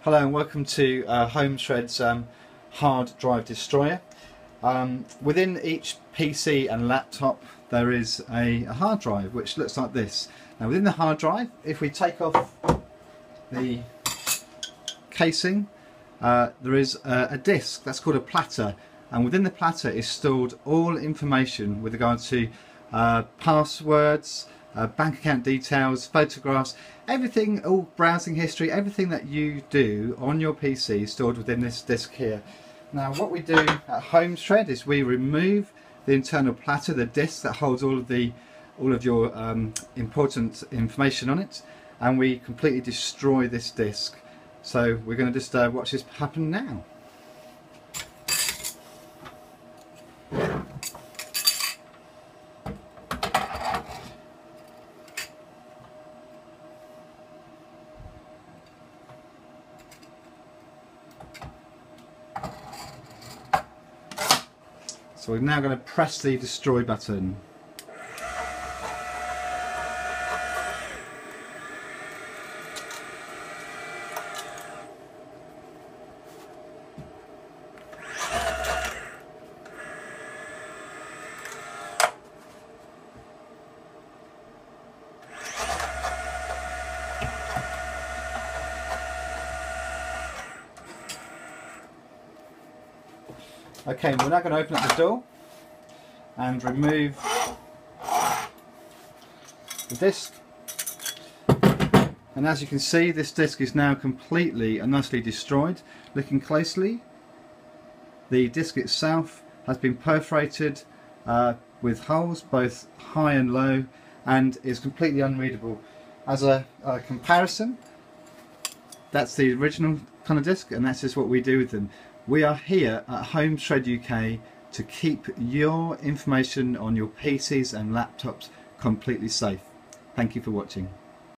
Hello and welcome to HomeShred's hard drive destroyer. Within each PC and laptop there is a hard drive which looks like this. Now within the hard drive, if we take off the casing, there is a disk that's called a platter, and within the platter is stored all information with regard to passwords, bank account details, photographs, everything, all browsing history, everything that you do on your PC is stored within this disk here. Now what we do at HomeShred is we remove the internal platter, the disk that holds all of your important information on it, and we completely destroy this disk. So we're going to just watch this happen now. So we're now going to press the destroy button. Okay, we're now going to open up the door and remove the disc. And as you can see, this disc is now completely and nicely destroyed. Looking closely, the disc itself has been perforated with holes both high and low, and is completely unreadable. As a comparison, that's the original kind of disc, and that's just what we do with them. We are here at HomeShredUK to keep your information on your PCs and laptops completely safe. Thank you for watching.